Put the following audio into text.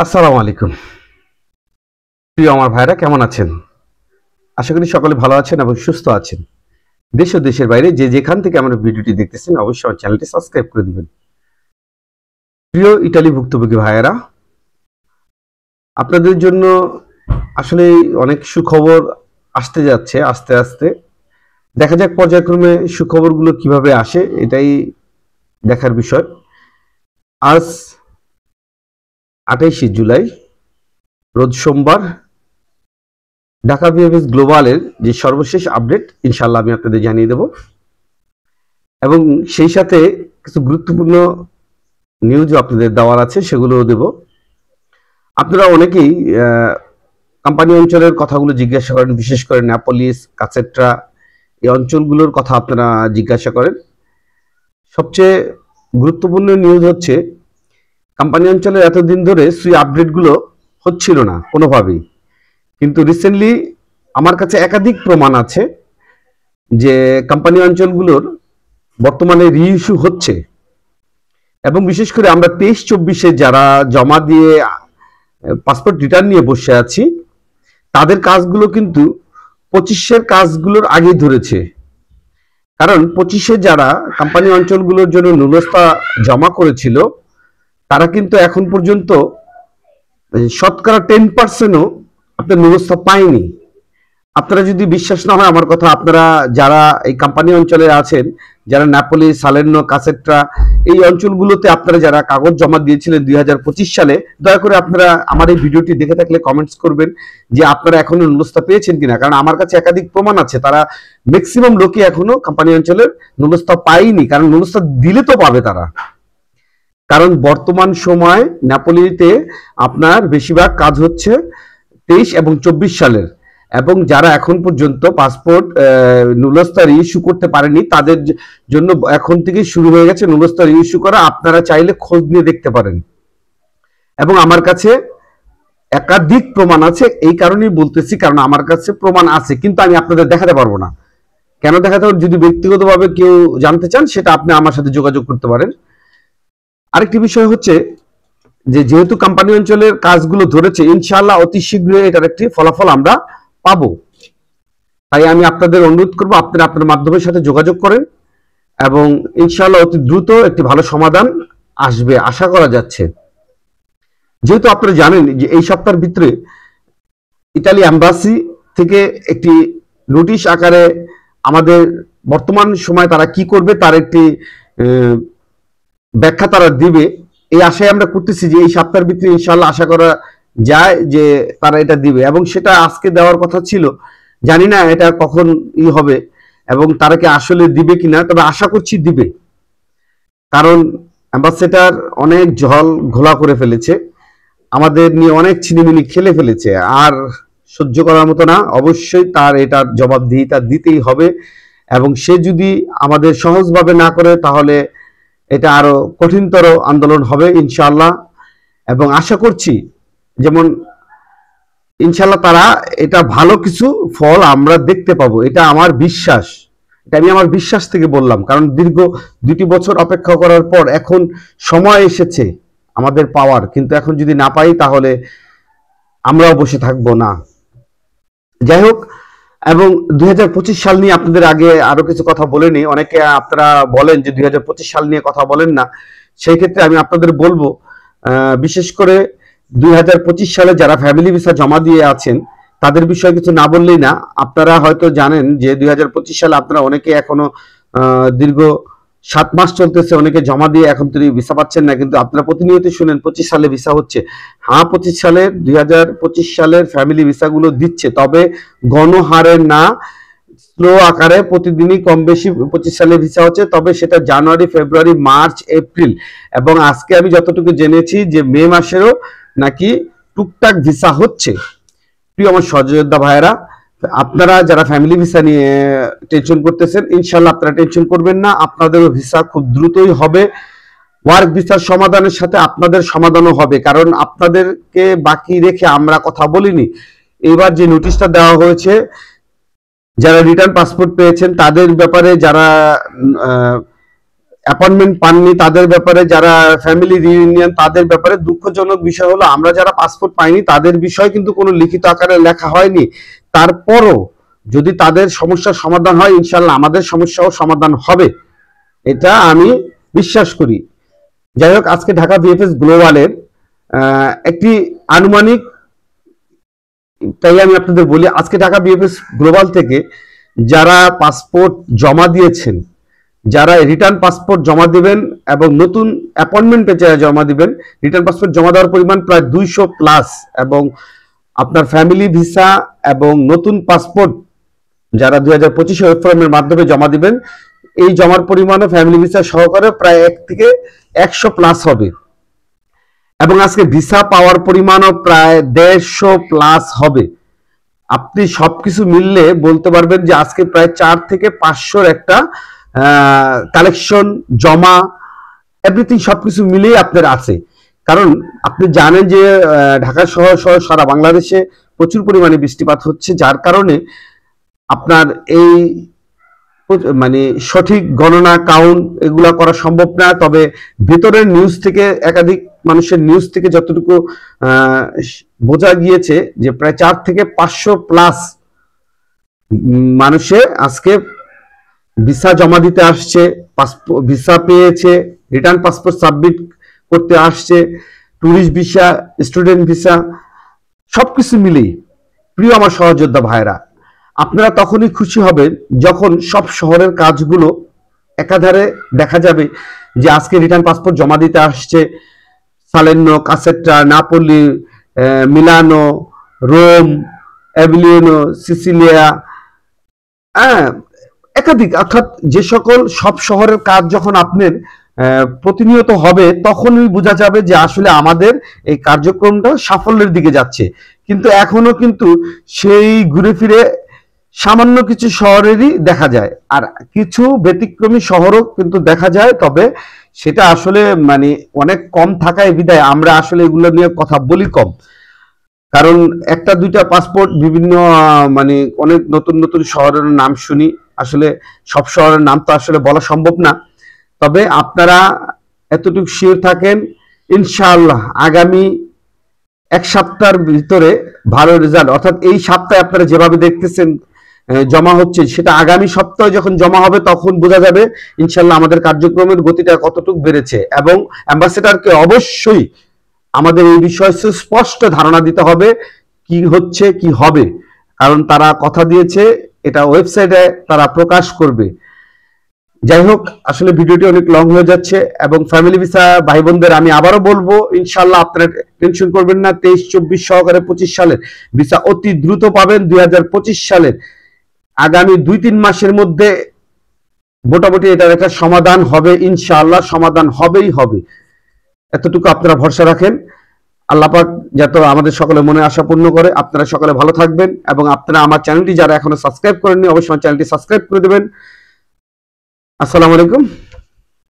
আসসালামু আলাইকুম। প্রিয় আমার ভাইরা, কেমন আছেন? আশা করি সকলে ভালো আছেন এবং সুস্থ আছেন। দেশ ও দেশের বাইরে যে যেখান থেকে আমার ভিডিওটি দেখতেছেন অবশ্যই আমার চ্যানেলটি সাবস্ক্রাইব করে দিবেন। প্রিয় ইতালি ভুক্তভোগী ভাইয়েরা, আপনাদের জন্য আসলে অনেক সুখবর আসতে যাচ্ছে আস্তে আস্তে। দেখা যাক পর্যায়ক্রমে সুখবরগুলো কিভাবে আসে, এটাই দেখার বিষয়। আজ 28শে জুলাই, রোজ সোমবার, ঢাকা ভিএফএস গ্লোবালের যে সর্বশেষ আপডেট ইনশাআল্লাহ আমি আপনাদের জানিয়ে দেব এবং সেই সাথে কিছু গুরুত্বপূর্ণ নিউজও আপনাদের দেওয়ার আছে, সেগুলোও দেব। আপনারা অনেকেই কোম্পানি অঞ্চলের কথাগুলো জিজ্ঞাসা করেন, বিশেষ করে নেপোলিস, কাসেট্রা, এই অঞ্চলগুলোর কথা আপনারা জিজ্ঞাসা করেন। সবচেয়ে গুরুত্বপূর্ণ নিউজ হচ্ছে কোম্পানি অঞ্চলের এতদিন ধরে সুই আপডেটগুলো হচ্ছিল না কোনোভাবেই, কিন্তু রিসেন্টলি আমার কাছে একাধিক প্রমাণ আছে যে কোম্পানি অঞ্চলগুলোর বর্তমানে রিইস্যু হচ্ছে এবং বিশেষ করে আমরা 23-24-এ যারা জমা দিয়ে পাসপোর্ট রিটার্ন নিয়ে বসে আছি তাদের কাজগুলো কিন্তু 25-এর কাজগুলোর আগেই ধরেছে। কারণ 25-এ যারা কোম্পানি অঞ্চলগুলোর জন্য নুলস্থা জমা করেছিল তারা কিন্তু এখন পর্যন্ত শতকরা 10%ও আপনার নুলস্থা পায়নি। আপনারা যদি বিশ্বাস না হয় আমার কথা, আপনারা যারা এই কোম্পানি অঞ্চলে আছেন, যারা নাপোলি, সালের্নো, কাসেট্রা এই অঞ্চলগুলোতে আপনারা যারা কাগজ জমা দিয়েছিলেন 2025 সালে, দয়া করে আপনারা আমার এই ভিডিওটি দেখে থাকলে কমেন্টস করবেন যে আপনারা এখনো নুলস্থা পেয়েছেন কিনা। কারণ আমার কাছে একাধিক প্রমাণ আছে তারা ম্যাক্সিমাম লোকই এখনো কোম্পানি অঞ্চলের নুলস্থা পায়নি, কারণ নুলস্থা দিলে তো পাবে তারা। কারণ বর্তমান সময় নাপোলিতে আপনার বেশিরভাগ কাজ হচ্ছে 23 এবং 24 সালের, এবং যারা এখন পর্যন্ত পাসপোর্ট নুলস্থা রিইস্যু করতে পারেনি তাদের জন্য এখন থেকে শুরু হয়ে গেছে নুলস্থা রিইস্যু করা। আপনারা চাইলে খোঁজ নিয়ে দেখতে পারেন এবং আমার কাছে একাধিক প্রমাণ আছে। এই কারণেই বলতেছি, কারণ আমার কাছে প্রমাণ আছে কিন্তু আমি আপনাদের দেখাতে পারবো না। কেন দেখাতে পারবো? যদি ব্যক্তিগতভাবে কেউ জানতে চান সেটা আপনি আমার সাথে যোগাযোগ করতে পারেন। আরেকটি বিষয় হচ্ছে যে যেহেতু কোম্পানি অঞ্চলের কাজগুলো ধরেছে, ইনশাআল্লাহ অতি শীঘ্রই এটার একটি ফলাফল আমরা পাবো। তাই আমি আপনাদের অনুরোধ করবো আপনারা আপনার মাধ্যমের সাথে যোগাযোগ করেন এবং ইনশাআল্লাহ অতি দ্রুত একটি ভালো সমাধান আসবে আশা করা যাচ্ছে। যেহেতু আপনারা জানেন যে এই সপ্তাহের ভিতরে ইতালি এম্বাসি থেকে একটি নোটিশ আকারে আমাদের বর্তমান সময় তারা কি করবে তার একটি ব্যাখ্যা তারা দিবে, এই আশায় আমরা করতেছি যে এই সপ্তাহের ভিতরে ইনশাআল্লাহ আশা করা যায় যে তারা এটা দিবে এবং সেটা আজকে দেওয়ার কথা ছিল। জানি না এটা কখন হবে এবং তারা কি আসলে দিবে কিনা, তবে আশা করছি দিবে। কারণ অ্যাম্বাসেডর অনেক জল ঘোলা করে ফেলেছে, আমাদের নিয়ে অনেক ছিনিমিনি খেলে ফেলেছে, আর সহ্য করার মতো না। অবশ্যই তার এটার জবাবদিহিতা দিতেই হবে এবং সে যদি আমাদের সহজভাবে না করে তাহলে এটা আরো কঠিনতর আন্দোলন হবে ইনশাআল্লাহ। এবং আশা করছি যেমন ইনশাআল্লাহ তারা এটা ভালো কিছু ফল আমরা দেখতে পাবো, এটা আমার বিশ্বাস। এটা আমি আমার বিশ্বাস থেকে বললাম, কারণ দীর্ঘ 2টি বছর অপেক্ষা করার পর এখন সময় এসেছে আমাদের পাওয়ার, কিন্তু এখন যদি না পাই তাহলে আমরাও বসে থাকবো না। যাই হোক, এবং 2025 সাল নিয়ে আপনাদের আগে আরো কিছু কথা বলে নিই। অনেকে আপনারা বলেন যে 2025 সাল নিয়ে কথা বলেন না, সেই ক্ষেত্রে আমি আপনাদের বলবো বিশেষ করে 2025 সালে যারা ফ্যামিলি ভিসা জমা দিয়ে আছেন তাদের বিষয়ে কিছু না বললেই না। আপনারা হয়তো জানেন যে 2025 সালে আপনারা অনেকে এখনো দীর্ঘ 7 মাস চলতেছে, অনেকে জমা দিয়ে এখন তিনি ভিসা পাচ্ছেন না, কিন্তু আপনারা প্রতিনিয়ত শুনেন 25 সালে ভিসা হচ্ছে। হ্যাঁ, 2025 সালের ফ্যামিলি ভিসাগুলো দিচ্ছে, তবে গণহারে না, স্লো আকারে প্রতিদিনই কম বেশি 25 সালে ভিসা হচ্ছে। তবে সেটা জানুয়ারি, ফেব্রুয়ারি, মার্চ, এপ্রিল এবং আজকে আমি যতটুকু জেনেছি যে মে মাসেরও নাকি টুকটাক ভিসা হচ্ছে। প্রিয় আমার সহযোদ্ধা ভাইয়েরা, আপনারা যারা ফ্যামিলি ভিসা নিয়ে টেনশন করতেছেন, ইনশাআল্লাহ আপনারা টেনশন করবেন না, আপনাদেরও ভিসা খুব দ্রুতই হবে। ওয়ার্ক ভিসার সমাধানের সাথে আপনাদের সমাধানও হবে, কারণ আপনাদেরকে বাকি রেখে আমরা কথা বলিনি। এবার যে নোটিশটা দেওয়া হয়েছে যারা রিটার্ন পাসপোর্ট পেয়েছেন তাদের ব্যাপারে, যারা অ্যাপয়েন্টমেন্ট পাননি তাদের ব্যাপারে, যারা ফ্যামিলি রিইউনিয়ন তাদের ব্যাপারে দুঃখজনক বিষয় হলো আমরা যারা পাসপোর্ট পাইনি তাদের বিষয় কিন্তু কোনো লিখিত আকারে লেখা হয়নি। তারপরও যদি তাদের সমস্যার সমাধান হয় ইনশাল্লাহ আমাদের সমস্যাও সমাধান হবে, এটা আমি বিশ্বাস করি। যাই হোক, আজকে ঢাকা ভিএফএস গ্লোবালের একটি আনুমানিক, তাই আমি আপনাদের বলি, আজকে ঢাকা ভিএফএস গ্লোবাল থেকে যারা পাসপোর্ট জমা দিয়েছেন, যারা রিটার্ন পাসপোর্ট জমা দিবেন এবং নতুন অ্যাপয়েন্টমেন্ট পেজে জমা দিবেন, রিটার্ন পাসপোর্ট জমা দেওয়ার পরিমাণ প্রায় 200+, এবং আপনার ফ্যামিলি ভিসা এবং নতুন পাসপোর্ট যারা 2025 ওয়েব ফর্মের মাধ্যমে জমা দিবেন, এই জমার পরিমাণও ফ্যামিলি ভিসা সহকারে প্রায় 1 থেকে 100+ হবে। এবং আজকে ভিসা পাওয়ার পরিমাণও প্রায় 150+ হবে। আপনি সবকিছু মিললে বলতে পারবেন যে আজকে প্রায় 4 থেকে 500 একটা কালেকশন জমা এভরিথিং সবকিছু মিলিয়ে আপনার আছে। কারণ আপনি জানেন যে ঢাকা শহর সহ সারা বাংলাদেশে প্রচুর পরিমাণে বৃষ্টিপাত হচ্ছে, যার কারণে আপনার এই মানে সঠিক গণনা কাউন্ট এগুলা করা সম্ভব না। তবে ভেতরের নিউজ থেকে, একাধিক মানুষের নিউজ থেকে যতটুকু বোঝা গিয়েছে যে প্রায় 4 থেকে 500+ মানুষে আজকে ভিসা জমা দিতে আসছে, ভিসা পেয়েছে, রিটার্ন পাসপোর্ট সাবমিট করতে আসছে, ট্যুরিস্ট ভিসা, স্টুডেন্ট ভিসা, সবকিছু মিলেই প্রিয় আমার সহযোদ্ধা ভাইরা, আপনারা তখনই খুশি হবেন যখন সব শহরের কাজগুলো একাধারে দেখা যাবে যে আজকে রিটার্ন পাসপোর্ট জমা দিতে আসছে সালের্নো, কাসেট্রা, নাপোলি, মিলানো, রোম, অ্যাবিলিয়ানো, সিসিলিয়া, একাধিক, অর্থাৎ যে সকল সব শহরের কাজ যখন আপনার প্রতিনিয়ত হবে তখনই বোঝা যাবে যে আসলে আমাদের এই কার্যক্রমটা সাফল্যের দিকে যাচ্ছে। কিন্তু এখনো কিন্তু সেই ঘুরে ফিরে সামান্য কিছু শহরেরই দেখা যায়, আর কিছু ব্যতিক্রমী শহরও কিন্তু দেখা যায়, তবে সেটা আসলে মানে অনেক কম থাকায় বিদায় আমরা আসলে এগুলো নিয়ে কথা বলি কম। কারণ একটা দুইটা পাসপোর্ট বিভিন্ন মানে অনেক নতুন নতুন শহরের নাম শুনি, আসলে সব শহরের নাম তো আসলে বলা সম্ভব না। তবে আপনারা এতটুকু শিওর থাকেন ইনশাআল্লাহ আগামী 1 সপ্তাহের ভিতরে ভালো রেজাল্ট, অর্থাৎ এই সপ্তাহে আপনারা যেভাবে দেখতেছেন জমা হচ্ছে, সেটা আগামী সপ্তাহে যখন জমা হবে তখন বোঝা যাবে ইনশাআল্লাহ আমাদের কার্যক্রমের গতিটা কতটুকু বেড়েছে। এবং অ্যাম্বাসেডরকে অবশ্যই আমাদের এই বিষয়ে সুস্পষ্ট ধারণা দিতে হবে কি হচ্ছে কি হবে, কারণ তারা কথা দিয়েছে এটা ওয়েবসাইটে তারা প্রকাশ করবে। যাই হোক, আসলে ভিডিওটি অনেক লং হয়ে যাচ্ছে, এবং ফ্যামিলি ভিসা ভাই বোনদের আমি আবারও বলবো ইনশাআল্লাহ আপনারা টেনশন করবেন না, 23-24 সহকারে 25 সালের ভিসা অতি দ্রুত পাবেন। 2025 সালের আগামী 2-3 মাসের মধ্যে মোটামুটি এটার একটা সমাধান হবে ইনশাআল্লাহ, সমাধান হবেই হবে, এতটুকু আপনারা ভরসা রাখেন। আল্লাহ পাক যাতে আমাদের সকলে মনে আশা পূর্ণ করে। আপনারা সকলে ভালো থাকবেন, এবং আপনারা আমার চ্যানেলটি যারা এখনো সাবস্ক্রাইব করেননি অবশ্যই চ্যানেলটি সাবস্ক্রাইব করে দেবেন। আসসালামু আলাইকুম।